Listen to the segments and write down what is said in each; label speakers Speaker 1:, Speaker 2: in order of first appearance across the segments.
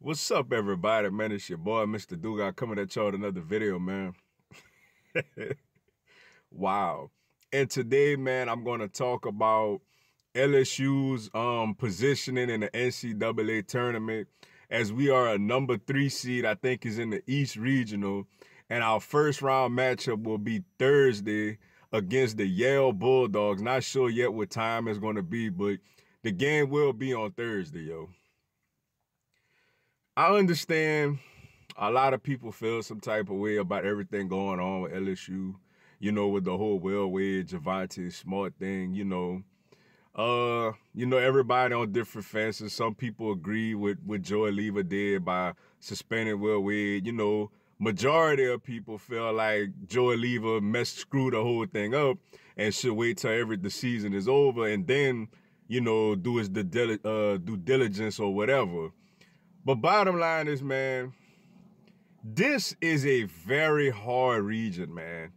Speaker 1: What's up, everybody? Man, it's your boy, Mr. Duga, coming at y'all with another video, man. Wow. And today, man, I'm going to talk about LSU's positioning in the NCAA tournament, as we are a number 3 seed, I think is in the East Regional, and our first round matchup will be Thursday against the Yale Bulldogs. Not sure yet what time it's going to be, but the game will be on Thursday, yo. I understand a lot of people feel some type of way about everything going on with LSU, with the whole Will Wade, Javante Smart thing, everybody on different fences. Some people agree with what Joy Lever did by suspending Will Wade. Majority of people feel like Joy Lever screwed the whole thing up and should wait till the season is over and then, do his due diligence or whatever. But bottom line is, man, this is a very hard region, man.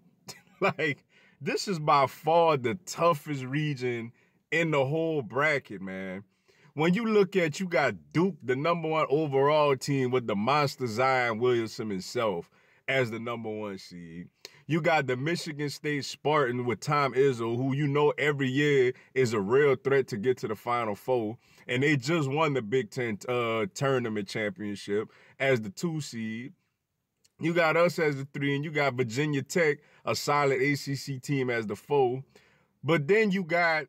Speaker 1: Like, this is by far the toughest region in the whole bracket, man. When you look at, you got Duke, the #1 overall team with the monster Zion Williamson himself as the #1 seed. You got the Michigan State Spartans with Tom Izzo, who every year is a real threat to get to the Final Four. And they just won the Big Ten tournament championship as the 2 seed. You got us as the 3, and you got Virginia Tech, a solid ACC team, as the 4. But then you got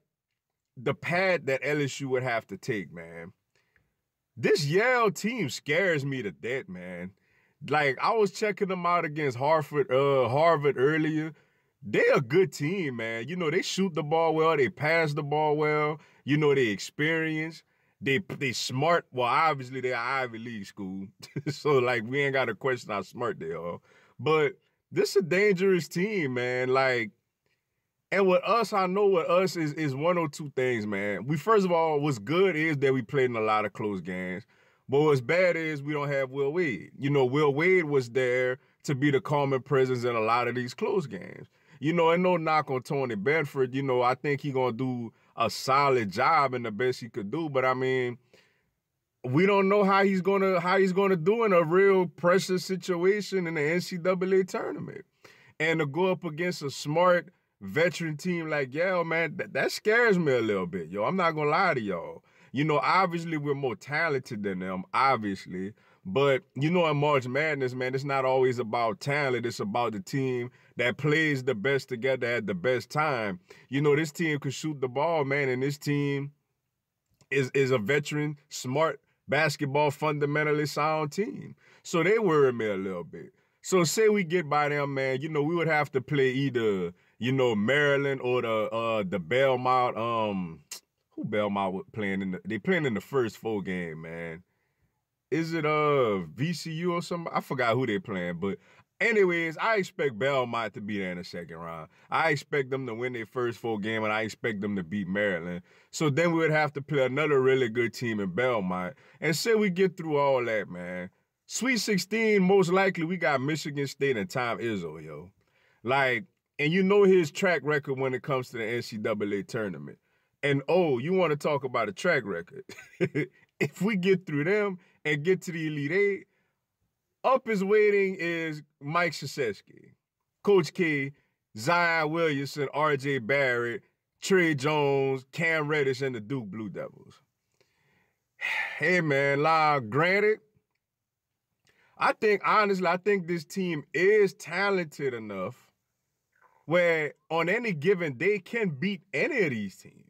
Speaker 1: the path that LSU would have to take, man. This Yale team scares me to death, man. Like, I was checking them out against Harvard earlier. They're a good team, man. They shoot the ball well. They pass the ball well. They experience. They smart. Well, obviously, they're Ivy League school. So, like, we ain't got to question how smart they are. But this is a dangerous team, man. Like, and with us, I know with us is one or two things, man. First of all, what's good is that we played in a lot of close games. But what's bad is we don't have Will Wade. Will Wade was there to be the calming presence in a lot of these close games. And no knock on Tony Benford. I think he's going to do a solid job and the best he could do. But, I mean, we don't know how he's gonna do in a real pressure situation in the NCAA tournament. And to go up against a smart veteran team like Yale, man, that scares me a little bit, yo. I'm not going to lie to y'all. Obviously we're more talented than them, obviously. But, in March Madness, man, it's not always about talent. It's about the team that plays the best together at the best time. This team can shoot the ball, man, and this team is a veteran, smart, basketball, fundamentally sound team. So they worry me a little bit. So say we get by them, man, we would have to play either, Maryland or the Belmont, who Belmont playing they playing in the first 4 game, man. Is it VCU or something? I forgot who they playing, but anyways, I expect Belmont to be there in the second round. I expect them to win their first 4 game, and I expect them to beat Maryland. So then we would have to play another really good team in Belmont. And say we get through all that, man. Sweet 16, most likely we got Michigan State and Tom Izzo, yo. Like, and his track record when it comes to the NCAA tournament. And, you want to talk about a track record. If we get through them and get to the Elite 8, up is waiting is Mike Krzyzewski, Coach K, Zion Williamson, R.J. Barrett, Trey Jones, Cam Reddish, and the Duke Blue Devils. Hey, man, granted, I think this team is talented enough where on any given day can beat any of these teams.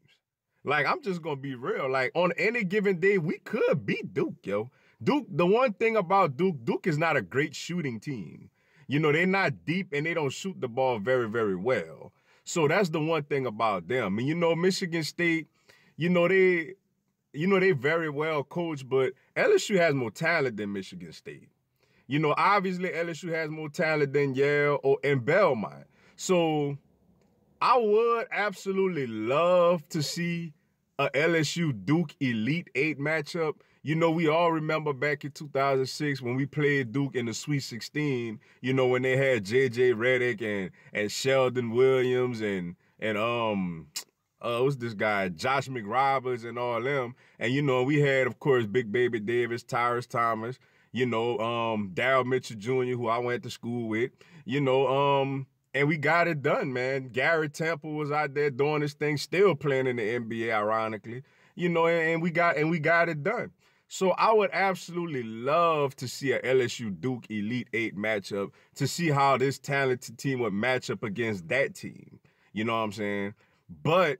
Speaker 1: Like, I'm just going to be real. Like, on any given day, we could beat Duke, yo. Duke, the one thing about Duke is not a great shooting team. They're not deep and they don't shoot the ball very, very well. So that's the one thing about them. And, Michigan State, they very well coached, but LSU has more talent than Michigan State. Obviously LSU has more talent than Yale and Belmont. So I would absolutely love to see a LSU Duke Elite 8 matchup. We all remember back in 2006 when we played Duke in the Sweet 16, when they had J.J. Redick and Sheldon Williams and what's this guy, Josh McRoberts and all them. And, you know, we had, of course, Big Baby Davis, Tyrus Thomas, you know, Darryl Mitchell Jr., who I went to school with, you know, and we got it done, man. Garrett Temple was out there doing his thing, still playing in the NBA, ironically, you know, and we got it done. So I would absolutely love to see a LSU Duke Elite Eight matchup to see how this talented team would match up against that team. You know what I'm saying? But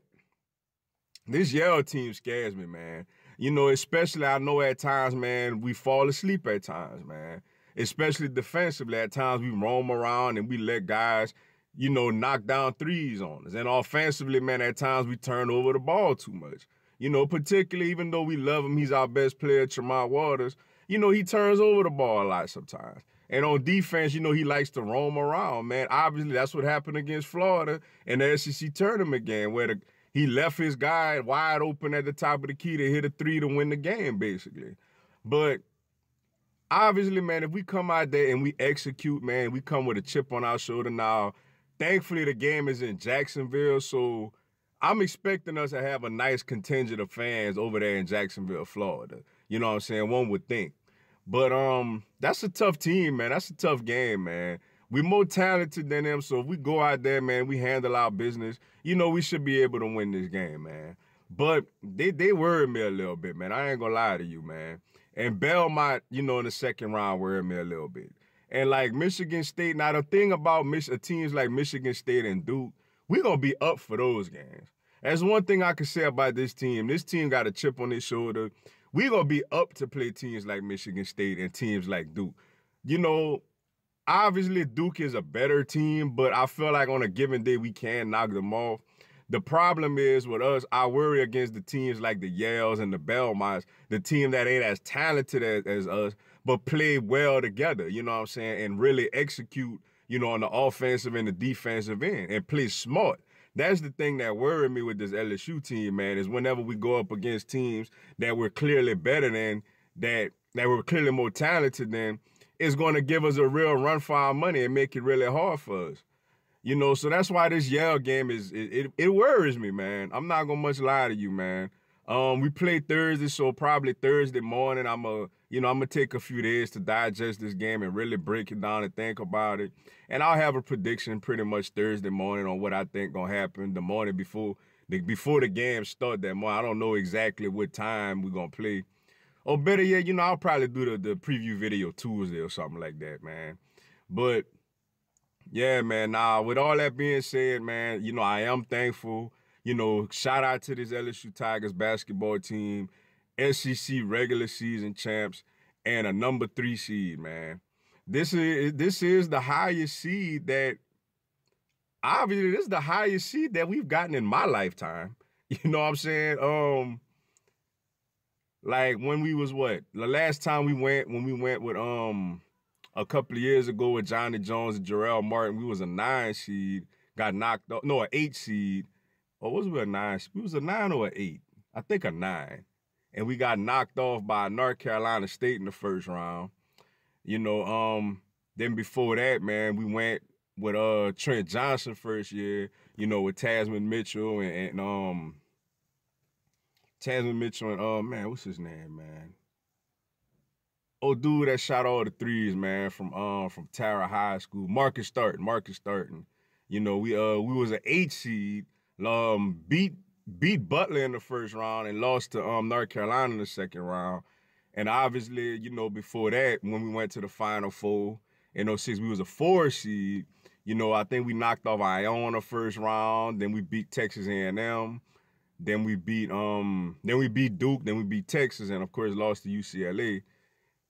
Speaker 1: this Yale team scares me, man. You know, especially I know at times, man, we fall asleep at times, man. Especially defensively, at times we roam around and we let guys, you know, knock down threes on us. And offensively, man, at times we turn over the ball too much. You know, particularly even though we love him, he's our best player, Tremont Waters, you know, he turns over the ball a lot sometimes. And on defense, you know, he likes to roam around, man. Obviously, that's what happened against Florida in the SEC tournament game where he left his guy wide open at the top of the key to hit a three to win the game, basically. But obviously, man, if we come out there and we execute, man, we come with a chip on our shoulder now. Thankfully, the game is in Jacksonville, so I'm expecting us to have a nice contingent of fans over there in Jacksonville, Florida. You know what I'm saying? One would think. But that's a tough team, man. That's a tough game, man. We're more talented than them, so if we go out there, man, we handle our business, you know, we should be able to win this game, man. But they worried me a little bit, man. I ain't gonna lie to you, man. And Belmont, you know, in the second round worried me a little bit. And like Michigan State, now the thing about teams like Michigan State and Duke, we're going to be up for those games. That's one thing I can say about this team. This team got a chip on their shoulder. We're going to be up to play teams like Michigan State and teams like Duke. You know, obviously Duke is a better team, but I feel like on a given day we can knock them off. The problem is with us, I worry against the teams like the Yales and the Belmonts, the team that ain't as talented as us, but play well together, you know what I'm saying, and really execute, you know, on the offensive and the defensive end and play smart. That's the thing that worried me with this LSU team, man, is whenever we go up against teams that we're clearly better than, that we're clearly more talented than, it's going to give us a real run for our money and make it really hard for us. You know, so that's why this Yale game it worries me, man. I'm not going to much lie to you, man. We play Thursday, so probably Thursday morning, I'm going to take a few days to digest this game and really break it down and think about it. And I'll have a prediction pretty much Thursday morning on what I think going to happen the morning before the game start that morning. I don't know exactly what time we're going to play. Or better yet, you know, I'll probably do the preview video Tuesday or something like that, man. But, yeah, man, with all that being said, man, you know, I am thankful. You know, shout out to this LSU Tigers basketball team, SEC regular season champs, and a number 3 seed, man. This is the highest seed that, obviously, this is the highest seed that we've gotten in my lifetime. You know what I'm saying? Like when we was the last time when we went with a couple of years ago with Johnny Jones and Jarrell Martin, we was a 9 seed, got knocked off, no, an 8 seed. Or was we a 9? We was a 9 or an 8? I think a 9. And we got knocked off by North Carolina State in the first round. You know, then before that, man, we went with Trent Johnson first year, you know, with Tasman Mitchell and man, what's his name, man? Oh, dude that shot all the threes, man, from Tara High School. Marcus Starton. You know, we was an 8 seed. Beat Butler in the first round and lost to North Carolina in the second round. And obviously, you know, before that, when we went to the Final Four in 2006, we was a 4 seed. You know, I think we knocked off Iona first round. Then we beat Texas A&M. Then we beat Duke. Then we beat Texas, and of course lost to UCLA.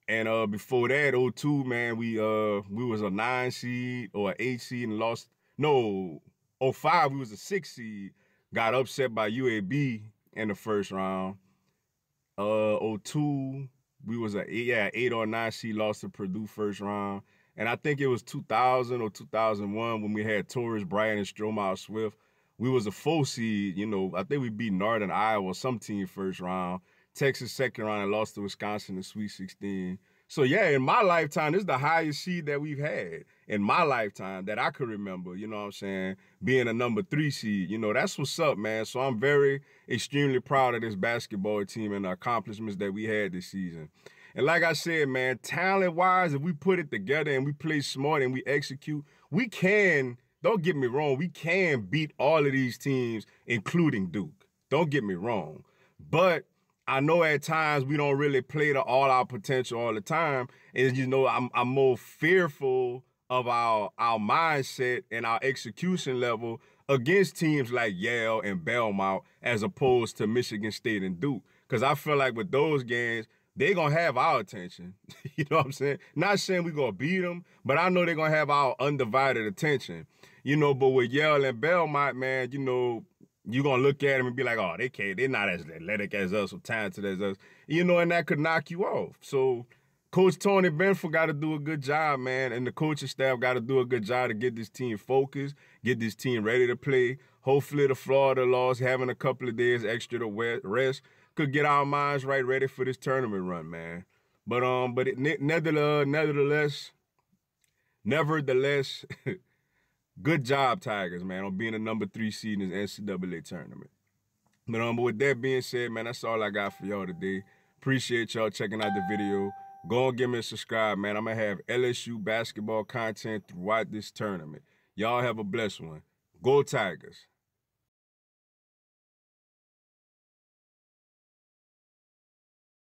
Speaker 1: And before that, 2002, man, we was a 9 seed or an 8 seed and lost. No. 2005, we was a 6 seed, got upset by UAB in the first round. 2002, we was a 8 or 9 seed, lost to Purdue first round. And I think it was 2000 or 2001 when we had Torres Bryant and Stromae Swift. We was a 4 seed, you know, I think we beat Northern Iowa, some team first round. Texas second round and lost to Wisconsin in the Sweet 16. So yeah, in my lifetime, this is the highest seed that we've had in my lifetime that I could remember, you know what I'm saying, being a number 3 seed. You know, that's what's up, man. So I'm very extremely proud of this basketball team and the accomplishments that we had this season. And like I said, man, talent-wise, if we put it together and we play smart and we execute, we can, don't get me wrong, we can beat all of these teams, including Duke. Don't get me wrong. But I know at times we don't really play to all our potential all the time. And, you know, I'm more fearful of our mindset and our execution level against teams like Yale and Belmont as opposed to Michigan State and Duke. Because I feel like with those games, they're going to have our attention. You know what I'm saying? Not saying we're going to beat them, but I know they're going to have our undivided attention. You know, but with Yale and Belmont, man, you know, you're going to look at them and be like, oh, they're not as athletic as us or talented as us. You know, and that could knock you off. So Coach Tony Benford got to do a good job, man, and the coaching staff got to do a good job to get this team focused, get this team ready to play. Hopefully the Florida loss, having a couple of days extra to rest, could get our minds right, ready for this tournament run, man. But nevertheless, good job, Tigers, man, on being a number 3 seed in this NCAA tournament. But with that being said, man, that's all I got for y'all today. Appreciate y'all checking out the video. Go and give me a subscribe, man. I'm going to have LSU basketball content throughout this tournament. Y'all have a blessed one. Go Tigers.